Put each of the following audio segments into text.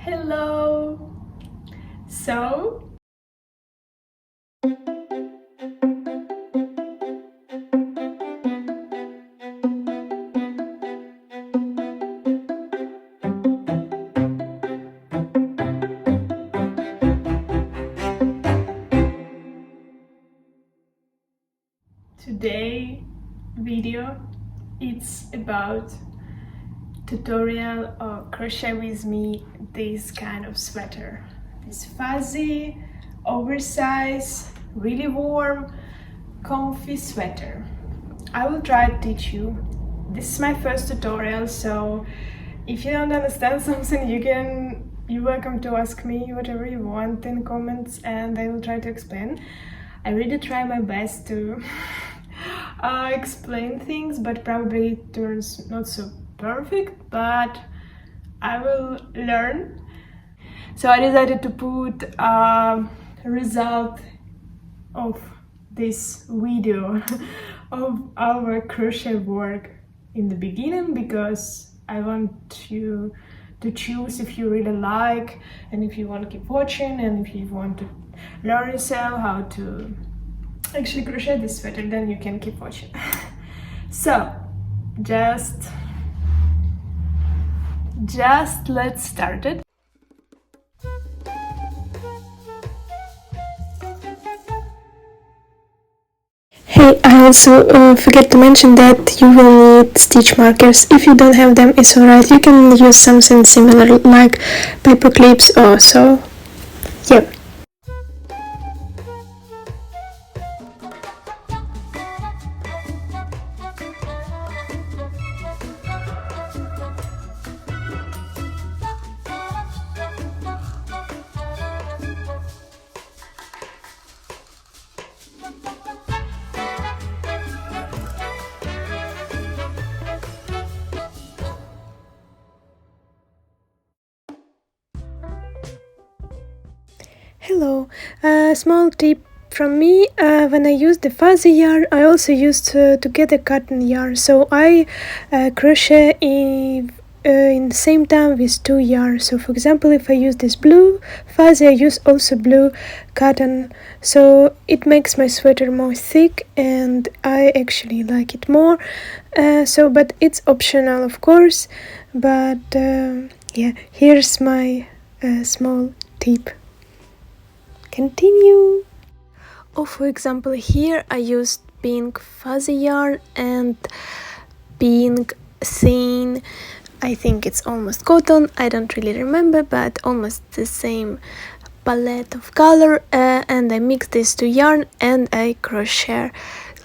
Hello! So, today video it's about tutorial or crochet with me this kind of sweater, this fuzzy, oversized, really warm, comfy sweater. I will try to teach you. This is my first tutorial, so if you don't understand something, you're welcome to ask me whatever you want in comments and I will try to explain. I really try my best to explain things, but probably it turns not so perfect, but I will learn. So I decided to put a result of this video of our crochet work in the beginning, because I want you to choose if you really like and if you want to keep watching, and if you want to learn yourself how to actually crochet this sweater, then you can keep watching. So just let's start it. Hey, I also forget to mention that you will need stitch markers. If you don't have them, it's alright. You can use something similar like paper clips or so. Yep. Hello, a small tip from me. When I use the fuzzy yarn, I also used to get a cotton yarn, so I crochet in the same time with two yarns. So for example, if I use this blue fuzzy, I use also blue cotton, so it makes my sweater more thick and I actually like it more. But it's optional, of course, but yeah, here's my small tip. Continue. Oh, for example, here I used pink fuzzy yarn and pink thin, I think it's almost cotton, I don't really remember, but almost the same palette of color, and I mix these two yarn and I crochet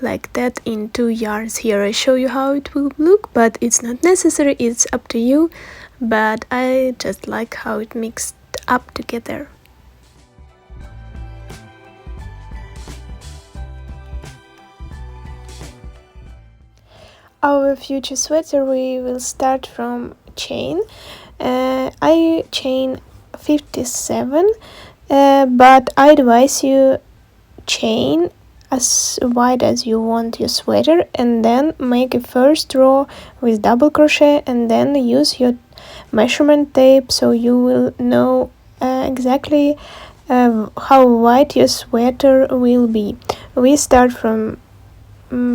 like that in two yarns. Here I show you how it will look, but it's not necessary, it's up to you, but I just like how it mixed up together. Our future sweater, we will start from chain. I chain 57, but I advise you chain as wide as you want your sweater, and then make a first row with double crochet and then use your measurement tape so you will know exactly how wide your sweater will be. We start from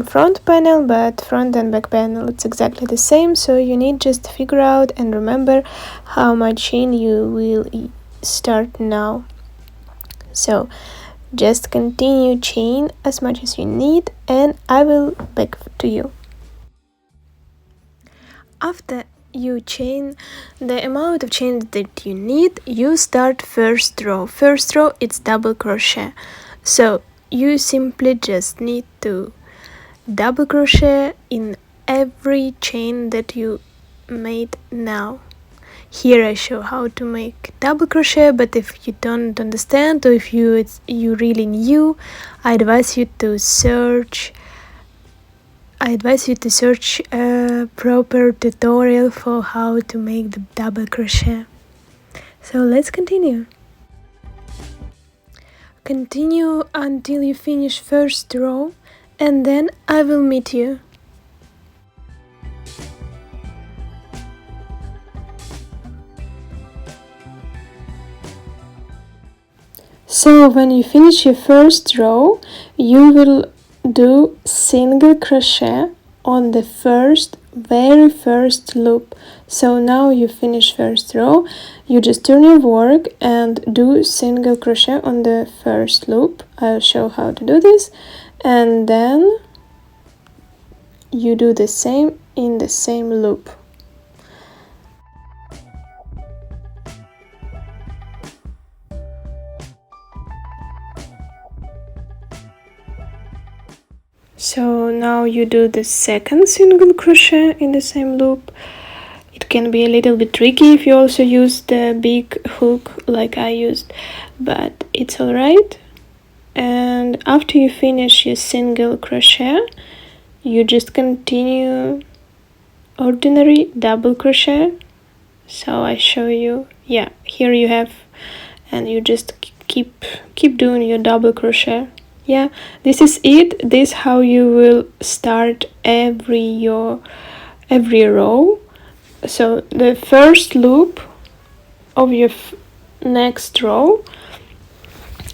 front panel, but front and back panel it's exactly the same, so you need just to figure out and remember how much chain you will start now. So just continue chain as much as you need and I will back to you. After you chain the amount of chain that you need, you start first row. First row it's double crochet, so you simply just need to double crochet in every chain that you made now. Here I show how to make double crochet, but if you don't understand or if you really new, I advise you to search a proper tutorial for how to make the double crochet. So let's continue. Continue until you finish first row, and then I will meet you. So when you finish your first row, you will do single crochet on the very first loop. So now you finish first row, you just turn your work and do single crochet on the first loop. I'll show how to do this, and then you do the same in the same loop. So now you do the second single crochet in the same loop. It can be a little bit tricky if you also use the big hook like I used, but it's alright. And after you finish your single crochet, you just continue ordinary double crochet. So I show you, yeah, here you have, and you just keep doing your double crochet. Yeah, this is it. This is how you will start every row. So the first loop of your next row,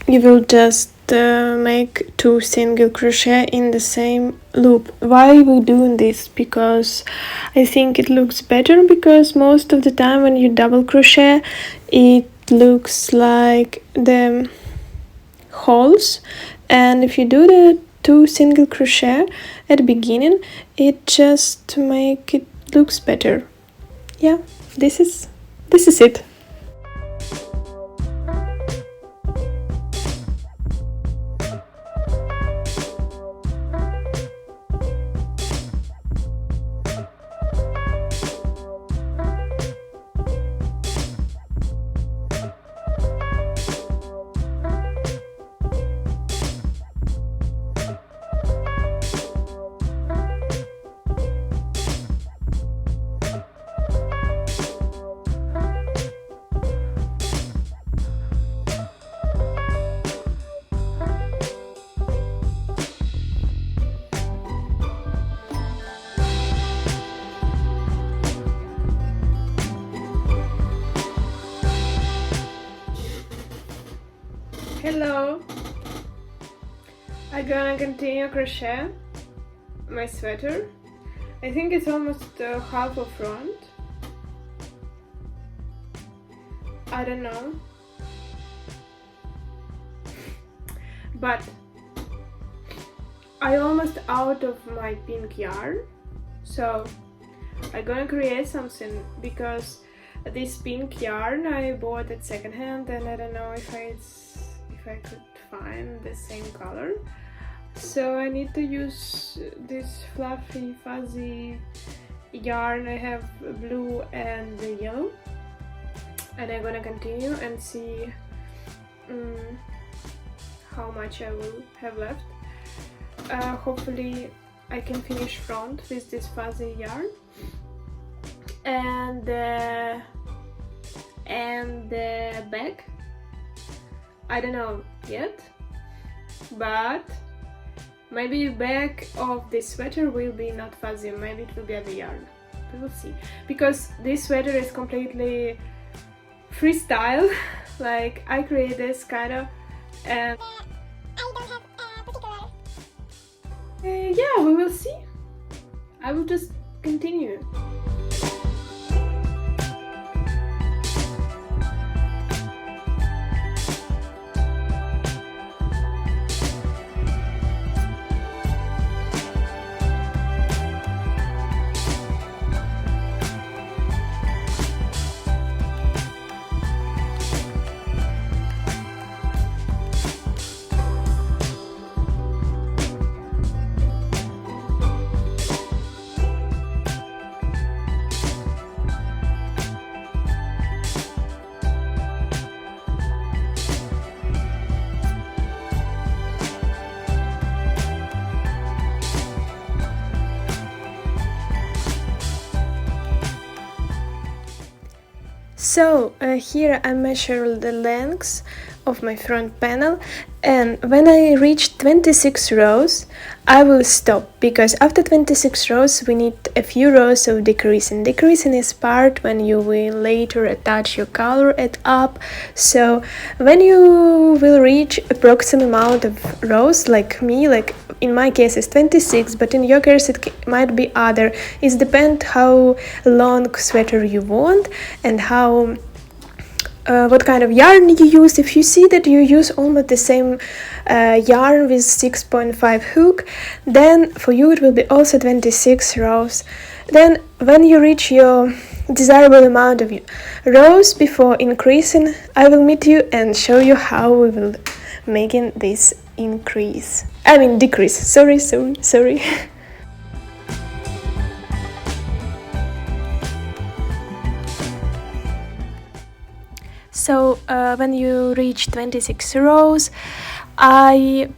you will just make 2 single crochet in the same loop. Why we doing this? Because I think it looks better, because most of the time when you double crochet it looks like the holes, and if you do the 2 single crochet at the beginning, it just make it looks better. Yeah, this is it. Hello, I'm gonna continue crochet my sweater. I think it's almost half of front. I don't know, but I almost out of my pink yarn, so I'm gonna create something, because this pink yarn I bought at secondhand, and I don't know if I could find the same color, so I need to use this fluffy fuzzy yarn. I have blue and yellow, and I'm gonna continue and see how much I will have left. Hopefully I can finish front with this fuzzy yarn, and the back I don't know yet, but maybe the back of this sweater will be not fuzzy, maybe it will be other yarn. We will see, because this sweater is completely freestyle. Like I create this kind of, and I don't have a particular. Yeah, we will see. I will just continue. So here I measure the lengths of my front panel, and when I reach 26 rows I will stop, because after 26 rows we need a few rows of decreasing. Decreasing is part when you will later attach your color up. So when you will reach approximate amount of rows, like me, like in my case it's 26, but in your case it might be other. It depends how long sweater you want and how what kind of yarn you use. If you see that you use almost the same yarn with 6.5 hook, then for you it will be also 26 rows. Then when you reach your desirable amount of rows before increasing, I will meet you and show you how we will making this decrease. Sorry. So when you reach 26 rows, and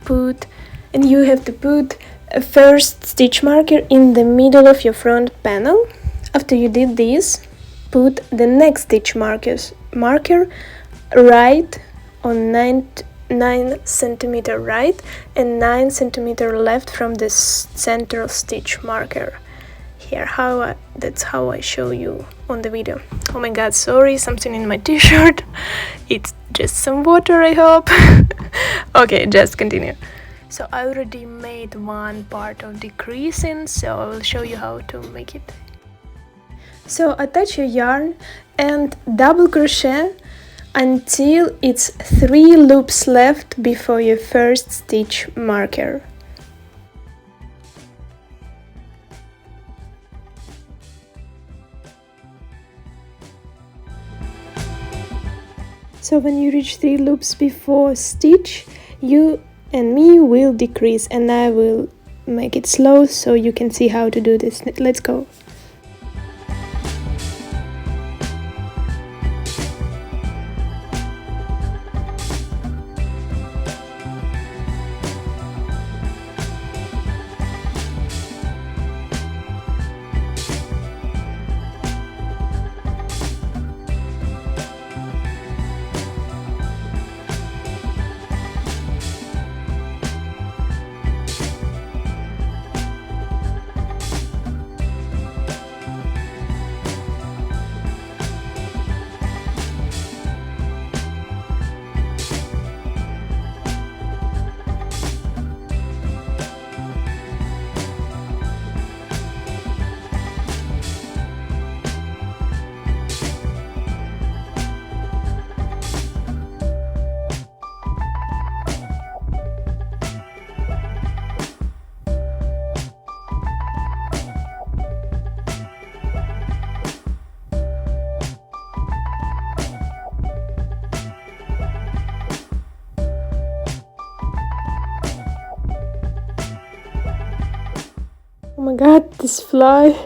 you have to put a first stitch marker in the middle of your front panel. After you did this, put the next stitch marker right on 9 centimeter right and 9 centimeter left from the central stitch marker. Here, that's how I show you on the video. Oh my god, sorry, something in my t-shirt. It's just some water, I hope. Okay, just continue. So I already made one part of decreasing, so I will show you how to make it. So attach your yarn and double crochet until it's 3 loops left before your first stitch marker. So when you reach 3 loops before stitch, you and me will decrease, and I will make it slow so you can see how to do this. Let's go. Oh my god, this fly.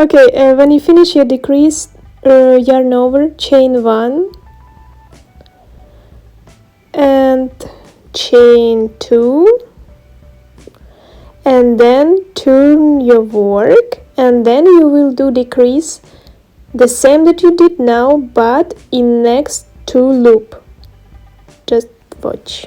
Okay, when you finish your decrease, yarn over, chain 1 and chain 2, and then turn your work, and then you will do decrease the same that you did now, but in next 2 loop. Just watch.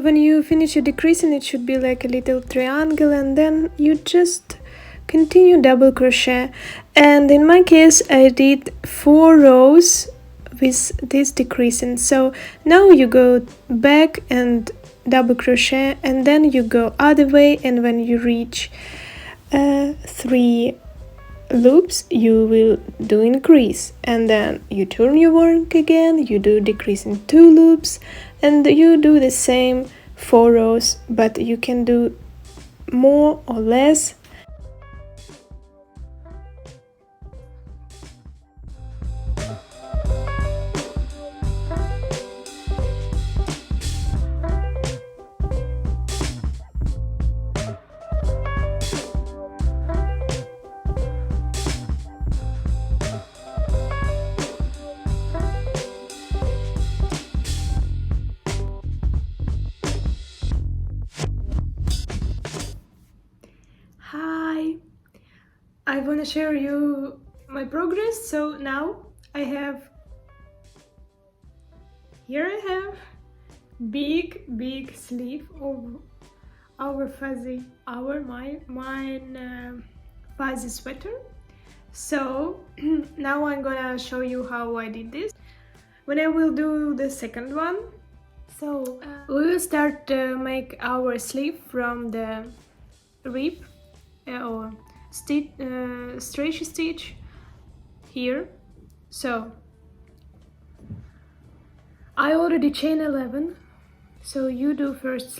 When you finish your decreasing, it should be like a little triangle, and then you just continue double crochet, and in my case I did 4 rows with this decreasing. So now you go back and double crochet, and then you go other way, and when you reach 3 loops you will do increase, and then you turn your work again, you do decrease in 2 loops, and you do the same 4 rows, but you can do more or less. Hi, I want to share you my progress. So now I have big sleeve of our fuzzy fuzzy sweater. So now I'm gonna show you how I did this. When I will do the second one, so we will start to make our sleeve from the rib or stitch, stretchy stitch here. So I already chain 11, so you do first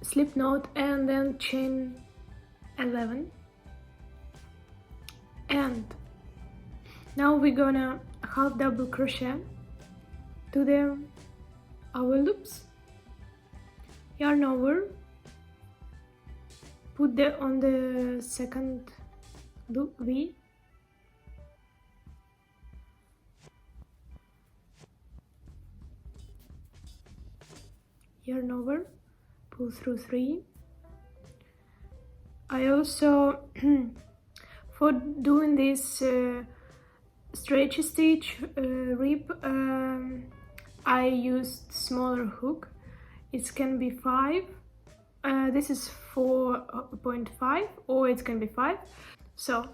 slip knot and then chain 11, and now we're gonna half double crochet to our loops, yarn over, put on the second loop V, yarn over, pull through 3. I also for doing this stretchy stitch rib I used smaller hook. It can be 5, this is 4.5, or it can be 5. So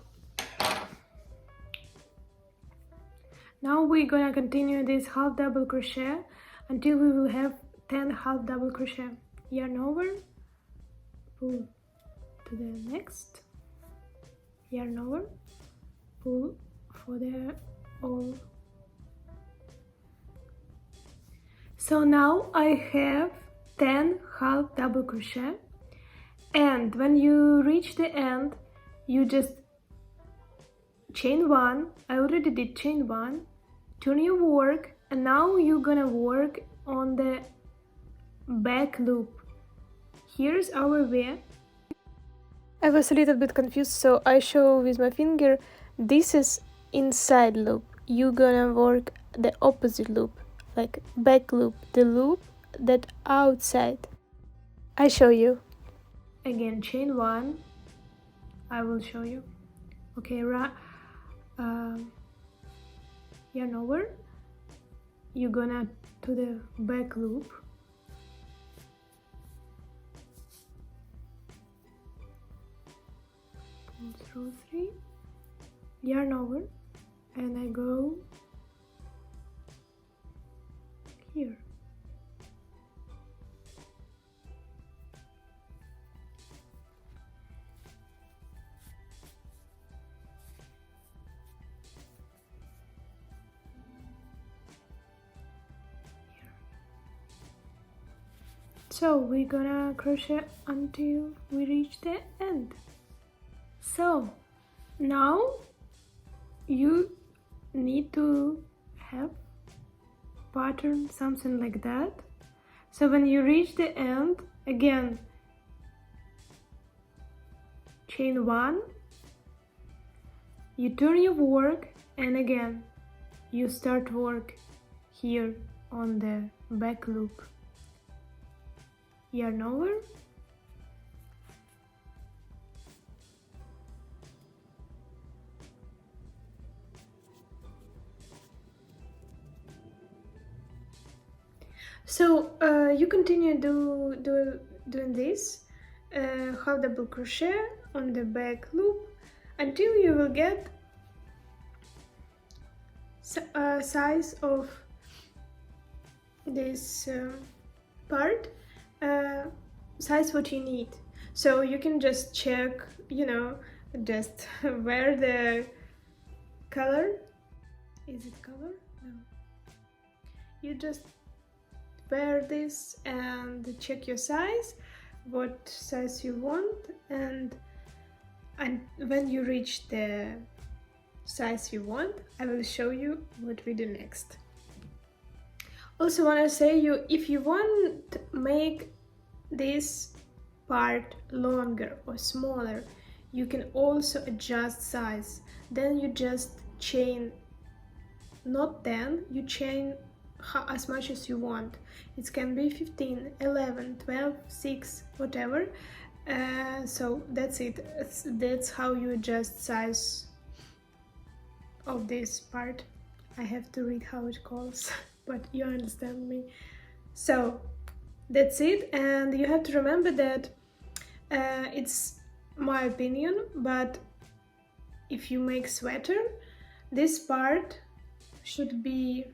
now we're gonna continue this half double crochet until we will have 10 half double crochet. Yarn over, pull to the next, yarn over, pull for the all. So now I have 10 half double crochet, and when you reach the end you just chain 1. I already did chain 1, turn your work, and now you're gonna work on the back loop. Here's our V. I was a little bit confused, so I show with my finger. This is inside loop. You're gonna work the opposite loop, like back loop, the loop that outside. I show you. Again, chain 1. I will show you. Okay, yarn over. You're gonna to the back loop. Pull through 3. Yarn over, and I go here. So we're gonna crochet until we reach the end. So now you need to have pattern something like that. So when you reach the end, again chain 1, you turn your work, and again you start work here on the back loop. Yarn over, so you continue doing this half double crochet on the back loop until you will get size of this part, size what you need. So you can just check, just wear the color. Is it color? No. You just wear this and check your size, what size you want, and when you reach the size you want, I will show you what we do next. Also want to say you, if you want to make this part longer or smaller, you can also adjust size. Then you just chain, not 10, you chain as much as you want. It can be 15, 11, 12, 6, whatever. So that's it. That's how you adjust size of this part. I have to read how it calls, but you understand me. So that's it, and you have to remember that it's my opinion, but if you make sweater, this part should be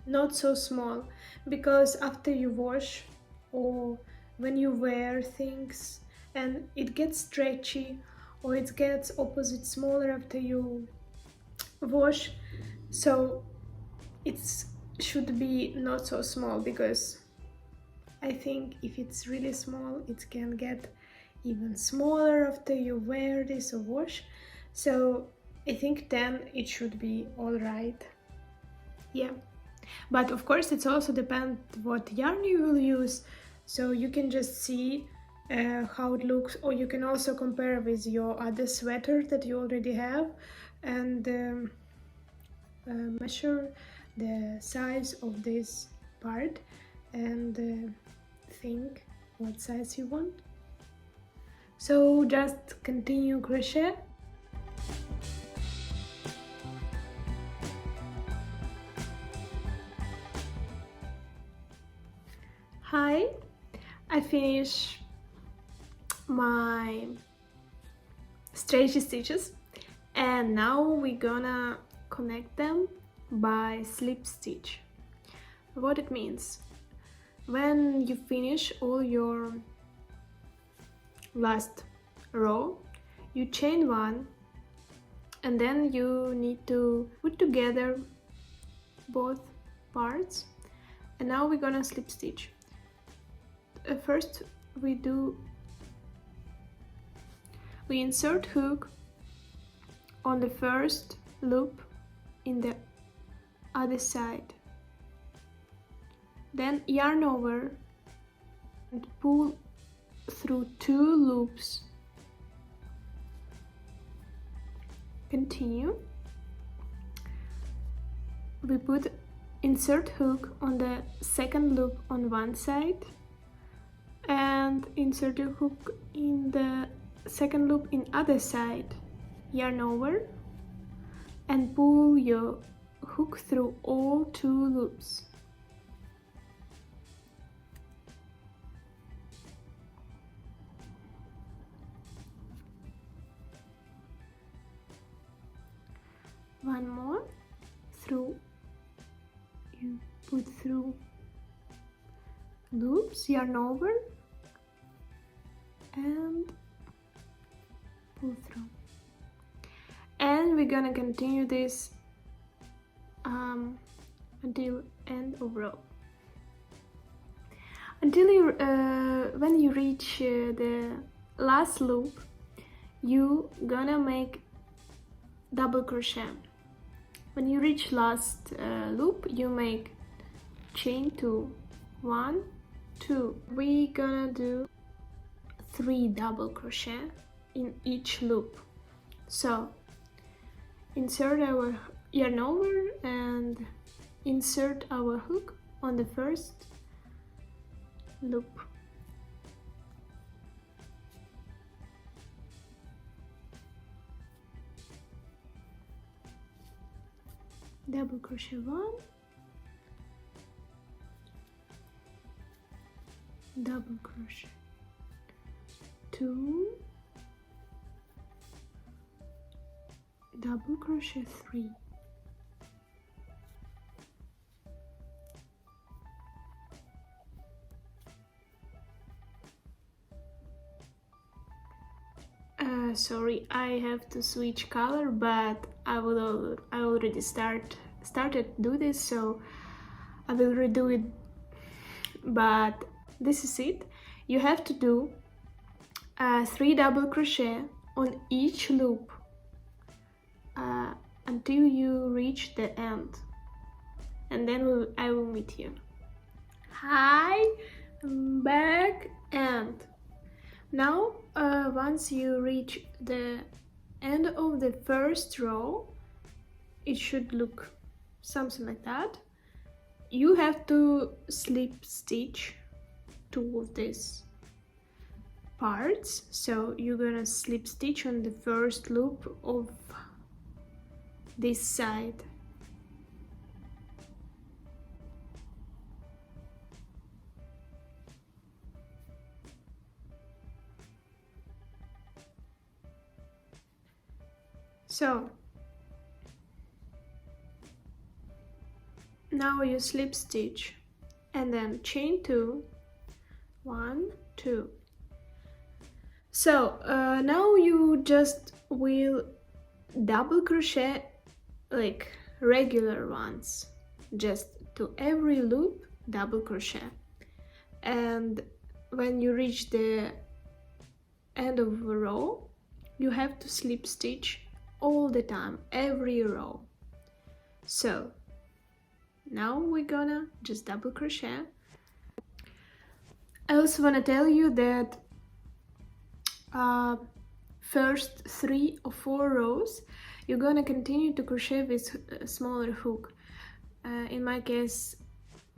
not so small, because after you wash or when you wear things and it gets stretchy or it gets opposite smaller after you wash, so it should be not so small, because I think if it's really small it can get even smaller after you wear this or wash. So I think 10 it should be all right. Yeah, but of course it's also depends what yarn you will use, so you can just see how it looks, or you can also compare with your other sweater that you already have and measure the size of this part and think what size you want. So just continue crochet. Hi, I finished my stretchy stitches and now we're gonna connect them by slip stitch. What it means: when you finish all your last row, you chain one and then you need to put together both parts, and now we're gonna slip stitch. First we insert hook on the first loop in the other side, then yarn over and pull through 2 loops. Continue. We put insert hook on the second loop on one side and insert a hook in the second loop in other side. Yarn over and pull your hook through all 2 loops. One more through, you put through loops, yarn over and pull through, and we're gonna continue this until end of row, until you when you reach the last loop you gonna make double crochet. When you reach last loop you make chain 2, 1, 2. We gonna do 3 double crochet in each loop. So insert our yarn over and insert our hook on the first loop. Double crochet 1, double crochet 2, double crochet 3. Sorry, I have to switch color, but I already started do this, so I will redo it. But this is it. You have to do 3 double crochet on each loop until you reach the end, and then I will meet you. Hi, I'm back. And now once you reach the end of the first row, it should look something like that. You have to slip stitch two of these parts, so you're gonna slip stitch on the first loop of this side. So now you slip stitch and then chain 2, 1, 2. So now you just will double crochet like regular ones, just to every loop double crochet, and when you reach the end of a row you have to slip stitch all the time, every row. So now we're gonna just double crochet. I also want to tell you that first 3 or 4 rows you're gonna continue to crochet with a smaller hook. In my case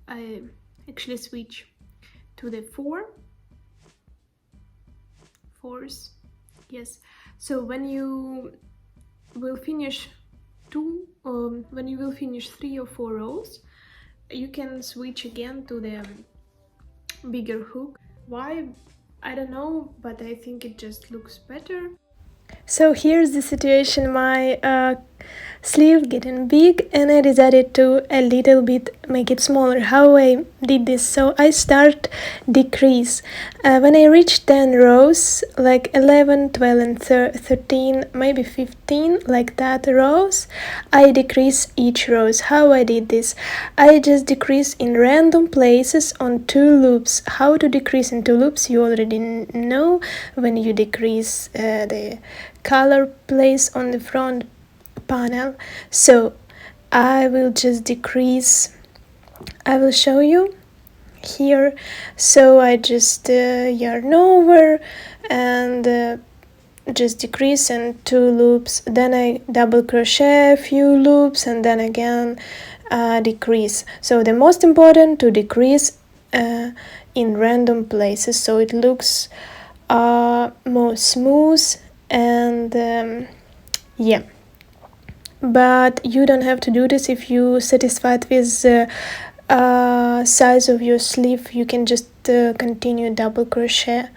I actually switch to the 4s, yes. So when you will finish 3 or 4 rows, you can switch again to the bigger hook. Why? I don't know, but I think it just looks better. So here's the situation, my sleeve getting big, and I decided to a little bit make it smaller. How I did this? So I start decrease. When I reach 10 rows, like 11, 12 and 13, maybe 15, like that rows, I decrease each rows. How I did this? I just decrease in random places on 2 loops. How to decrease in 2 loops you already know. When you decrease the color place on the front panel. So I will just decrease, I will show you here. So I just yarn over and just decrease in 2 loops, then I double crochet a few loops and then again decrease. So the most important to decrease in random places so it looks more smooth and yeah. But you don't have to do this if you satisfied with size of your sleeve. You can just continue double crochet,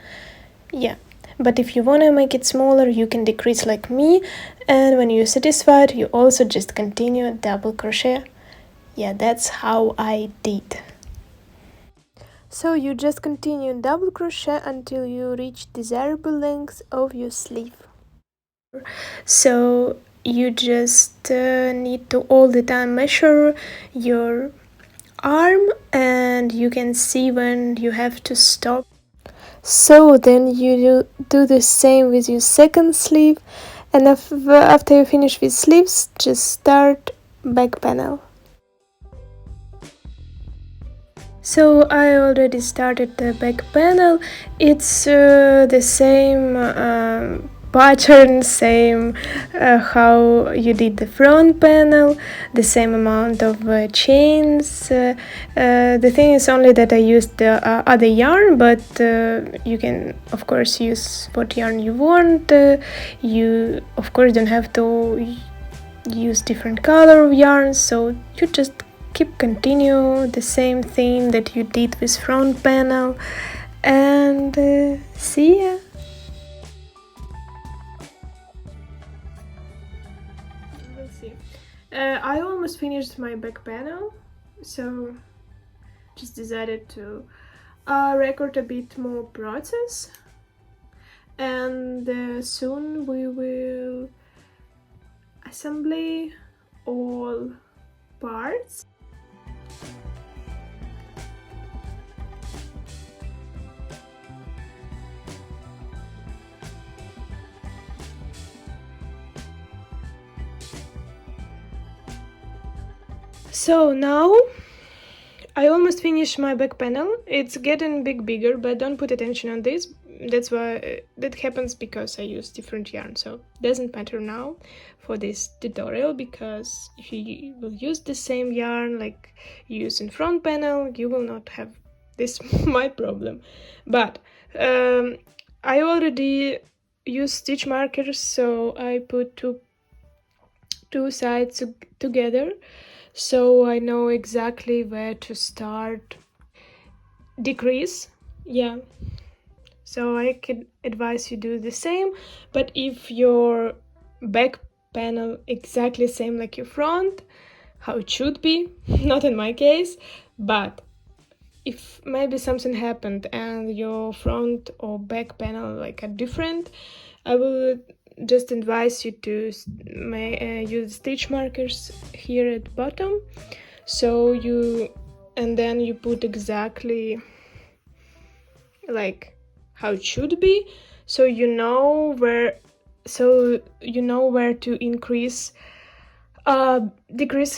yeah. But if you want to make it smaller you can decrease like me, and when you're satisfied you also just continue double crochet. Yeah, that's how I did. So you just continue double crochet until you reach desirable length of your sleeve. So you just need to all the time measure your arm and you can see when you have to stop. So then you do the same with your second sleeve, and after you finish with sleeves just start back panel. So I already started the back panel. It's the same pattern, same how you did the front panel, the same amount of chains. The thing is only that I used the other yarn, but you can of course use what yarn you want. You of course don't have to use different color of yarn, so you just continue the same thing that you did with front panel, and see ya. see. I almost finished my back panel, so just decided to record a bit more process, and soon we will assemble all parts. So now I almost finished my back panel. It's getting bigger, but don't put attention on this. That's why that happens because I use different yarn, so doesn't matter now for this tutorial, because if you will use the same yarn like you use in front panel, you will not have this my problem. But I already used stitch markers, so I put two sides together, so I know exactly where to start decrease. Yeah, so I could advise you do the same. But if your back panel exactly same like your front, how it should be, not in my case, but if maybe something happened and your front or back panel like are different, I will just advise you to use stitch markers here at bottom, so and then you put exactly like how it should be, so you know where to increase decrease,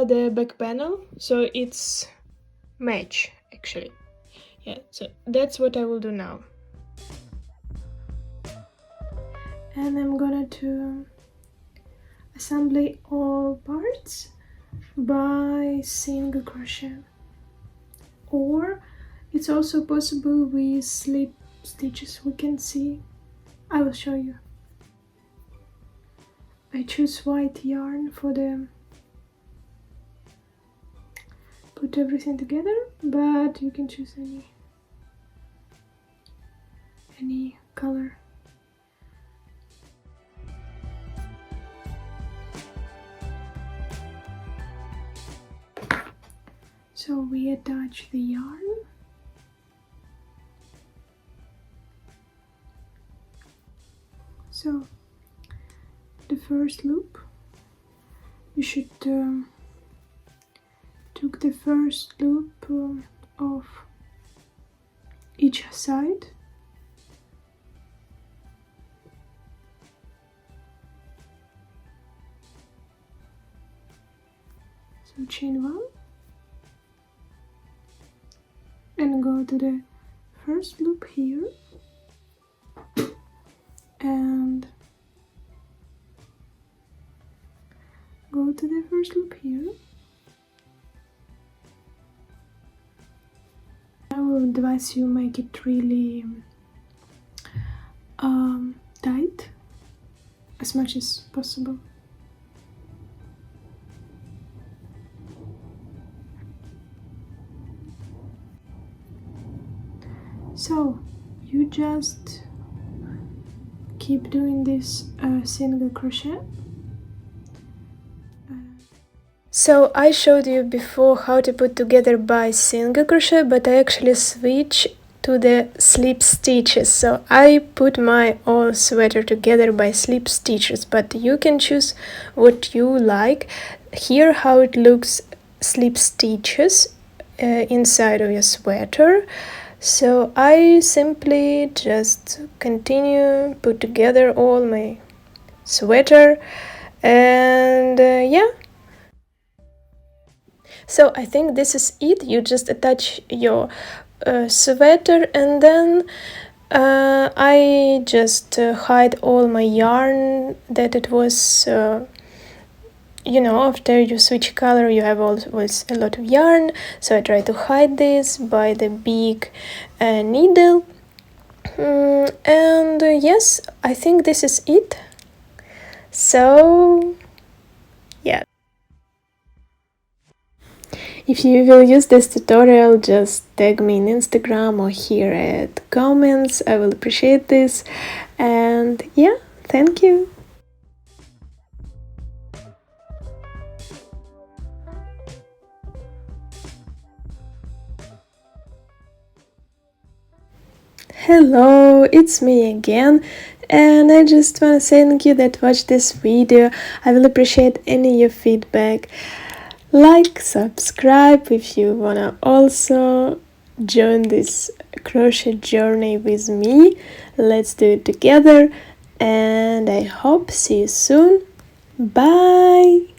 the back panel, so it's match actually. Yeah, so that's what I will do now. And I'm gonna to assemble all parts by single crochet, or it's also possible with slip stitches. We can see, I will show you. I choose white yarn for the put everything together, but you can choose any color. So we attach the yarn. So the first loop, you should took the first loop of each side. So chain 1 and go to the first loop here and go to the first loop here. I will advise you make it really tight as much as possible. So you just keep doing this single crochet. So I showed you before how to put together by single crochet, but I actually switch to the slip stitches. So I put my whole sweater together by slip stitches, but you can choose what you like. Here how it looks, slip stitches inside of your sweater. So I simply just continue, put together all my sweater, and yeah. So I think this is it. You just attach your sweater, and then I just hide all my yarn that it was after you switch color you have always a lot of yarn, so I try to hide this by the big needle, and yes, I think this is it. So yeah, if you will use this tutorial, just tag me in Instagram or here at comments. I will appreciate this, and yeah, thank you. Hello, it's me again, and I just want to thank you that watched this video. I will appreciate any of your feedback. Like, subscribe if you wanna also join this crochet journey with me. Let's do it together, and I hope see you soon. Bye.